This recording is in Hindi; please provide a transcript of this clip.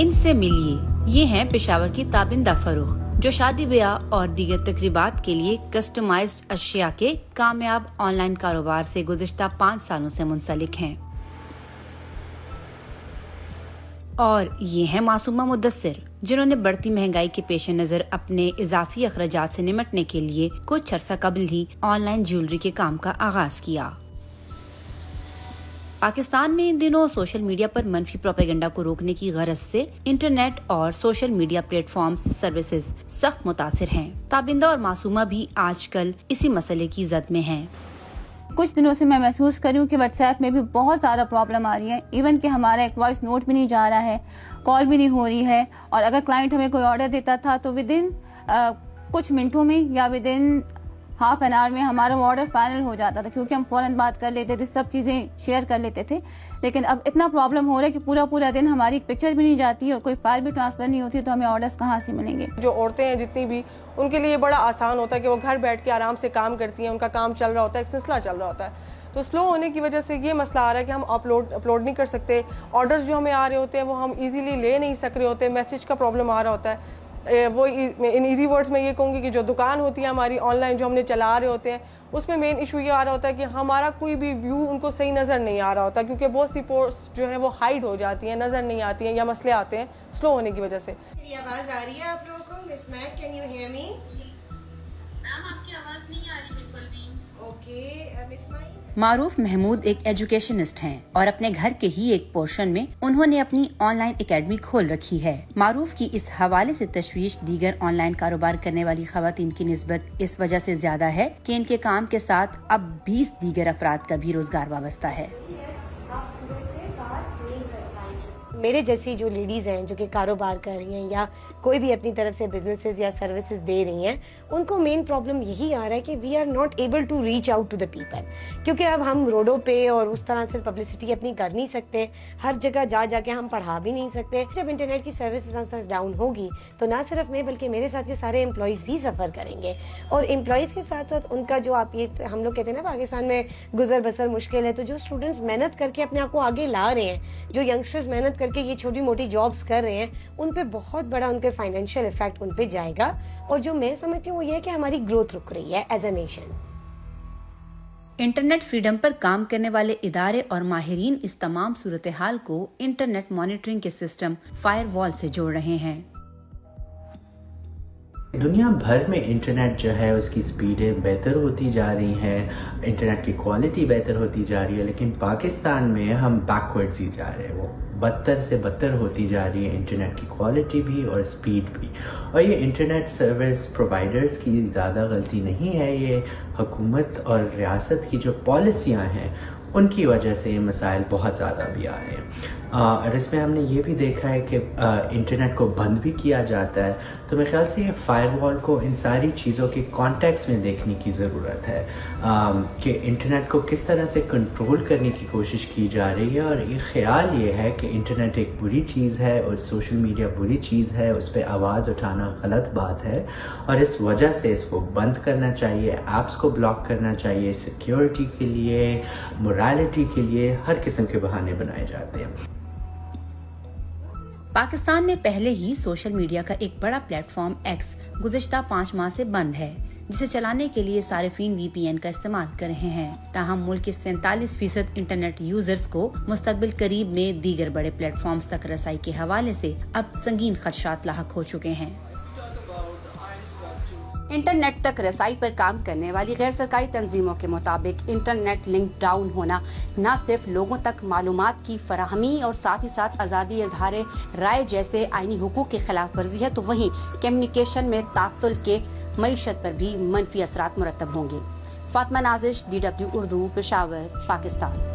इनसे मिलिए। ये हैं पेशावर की ताबिंदा फरोख, जो शादी ब्याह और दीगर तकरीबात के लिए कस्टमाइज्ड अशिया के कामयाब ऑनलाइन कारोबार से गुज़िश्ता 5 सालों से मुंसलिक हैं। और ये हैं मासूमा मुद्दस्सिर, जिन्होंने बढ़ती महंगाई के पेश नज़र अपने इजाफी अखराजात से निमटने के लिए कुछ अर्सा कबल ही ऑनलाइन ज्वेलरी के काम का आगाज किया। पाकिस्तान में इन दिनों सोशल मीडिया पर मनफी प्रोपेगेंडा को रोकने की गरज से इंटरनेट और सोशल मीडिया प्लेटफॉर्म्स सर्विसेज सख्त मुतासिर हैं। ताबिंदा और मासूमा भी आजकल इसी मसले की जद में हैं। कुछ दिनों से मैं महसूस कर रही हूँ कि व्हाट्सएप में भी बहुत ज़्यादा प्रॉब्लम आ रही है। इवन कि हमारा एक वॉइस नोट भी नहीं जा रहा है, कॉल भी नहीं हो रही है। और अगर क्लाइंट हमें कोई ऑर्डर देता था तो विदिन कुछ मिनटों में या विदिन हाफ एन आवर में हमारा वो ऑर्डर फाइनल हो जाता था, क्योंकि हम फ़ौरन बात कर लेते थे, सब चीज़ें शेयर कर लेते थे। लेकिन अब इतना प्रॉब्लम हो रहा है कि पूरा दिन हमारी पिक्चर भी नहीं जाती और कोई फाइल भी ट्रांसफ़र नहीं होती, तो हमें ऑर्डर्स कहाँ से मिलेंगे। जो औरतें हैं जितनी भी, उनके लिए बड़ा आसान होता है कि वो घर बैठ के आराम से काम करती हैं, उनका काम चल रहा होता है, एक सिलसिला चल रहा होता है। तो स्लो होने की वजह से ये मसला आ रहा है कि हम अपलोड नहीं कर सकते। ऑर्डर्स जो हमें आ रहे होते हैं वो हम इजीली ले नहीं सक रहे होते, मैसेज का प्रॉब्लम आ रहा होता है। वो इन इजी वर्ड्स में ये कहूँगी कि जो दुकान होती है हमारी ऑनलाइन जो हमने चला रहे होते हैं, उसमें मेन इशू ये आ रहा होता है कि हमारा कोई भी व्यू उनको सही नज़र नहीं आ रहा होता, क्योंकि बहुत सी पोस्ट जो है वो हाइड हो जाती हैं, नज़र नहीं आती हैं, या मसले आते हैं स्लो होने की वजह से। मेरी आवाज़ आ रही है आप लोगों को? Miss Mac, can you hear me? Ma'am आपकी आवाज़ नहीं आ रही बिल्कुल भी। ओके मिस माई। मारूफ महमूद एक एजुकेशनिस्ट हैं और अपने घर के ही एक पोर्शन में उन्होंने अपनी ऑनलाइन एकेडमी खोल रखी है। मारूफ की इस हवाले से तशवीश दीगर ऑनलाइन कारोबार करने वाली खवातीन की निस्बत इस वजह से ज्यादा है कि इनके काम के साथ अब 20 दीगर अफराद का भी रोजगार वाबस्ता है। मेरे जैसी जो लेडीज़ हैं जो कि कारोबार कर रही हैं या कोई भी अपनी तरफ से बिजनेसेस या सर्विसेज दे रही हैं, उनको मेन प्रॉब्लम यही आ रहा है कि we are not able to reach out to the people, क्योंकि अब हम रोडों पे और उस तरह से पब्लिसिटी अपनी कर नहीं सकते, हर जगह जाके हम पढ़ा भी नहीं सकते। जब इंटरनेट की सर्विसेज डाउन होगी तो ना सिर्फ मैं बल्कि मेरे साथ के सारे एम्प्लॉयज़ भी सफ़र करेंगे, और एम्प्लॉयज़ के साथ साथ उनका जो आप ये हम लोग कहते हैं ना पाकिस्तान में गुजर बसर मुश्किल है, तो जो स्टूडेंट्स मेहनत करके अपने आप को आगे ला रहे हैं, जो यंगस्टर्स मेहनत करके ये छोटी मोटी जॉब्स कर रहे हैं, उन पे बहुत बड़ा उनके फाइनेंशियल इफेक्ट उन पे जाएगा। और जो मैं समझती हूँ वो ये है कि हमारी ग्रोथ रुक रही है as a nation. Internet freedom पर काम करने वाले इदारे और माहिरीन इस तमाम सूरत हाल को इंटरनेट मॉनिटरिंग के सिस्टम फायरवॉल से जोड़ रहे हैं। दुनिया भर में इंटरनेट जो है उसकी स्पीडें बेहतर होती जा रही हैं, इंटरनेट की क्वालिटी बेहतर होती जा रही है, लेकिन पाकिस्तान में हम बैकवर्ड्स ही जा रहे हैं। वो बदतर से बदतर होती जा रही है इंटरनेट की क्वालिटी भी और स्पीड भी। और ये इंटरनेट सर्विस प्रोवाइडर्स की ज़्यादा गलती नहीं है, ये हुकूमत और रियासत की जो पॉलिसियाँ हैं उनकी वजह से ये मसाइल बहुत ज़्यादा भी आ रहे हैं। और इसमें हमने ये भी देखा है कि इंटरनेट को बंद भी किया जाता है, तो मेरे ख्याल से ये फायरवॉल को इन सारी चीज़ों के कॉन्टेक्स्ट में देखने की ज़रूरत है कि इंटरनेट को किस तरह से कंट्रोल करने की कोशिश की जा रही है। और ये ख्याल ये है कि इंटरनेट एक बुरी चीज़ है और सोशल मीडिया बुरी चीज़ है, उस पर आवाज़ उठाना गलत बात है, और इस वजह से इसको बंद करना चाहिए, ऐप्स को ब्लॉक करना चाहिए। सिक्योरिटी के लिए, मोरालिटी के लिए हर किस्म के बहाने बनाए जाते हैं। पाकिस्तान में पहले ही सोशल मीडिया का एक बड़ा प्लेटफॉर्म एक्स गुज़िश्ता 5 माह से बंद है, जिसे चलाने के लिए सारिफीन VPN का इस्तेमाल कर रहे हैं। ताहम मुल्क के 47% इंटरनेट यूजर्स को मुस्तकबिल करीब में दीगर बड़े प्लेटफॉर्म्स तक रसाई के हवाले से अब संगीन खदशात लाहक हो चुके हैं। इंटरनेट तक रसाई पर काम करने वाली गैर सरकारी तंजीमों के मुताबिक इंटरनेट लिंक डाउन होना न सिर्फ लोगों तक मालूमात की फराहमी और साथ ही साथ आज़ादी इज़हार राय जैसे आईनी हुकूक की खिलाफ वर्जी है, तो वहीं कम्युनिकेशन में तातुल के मईशत पर भी मनफी असरात मुरतब होंगे। फातिमा नाजिश, DW उर्दू, पेशावर, पाकिस्तान।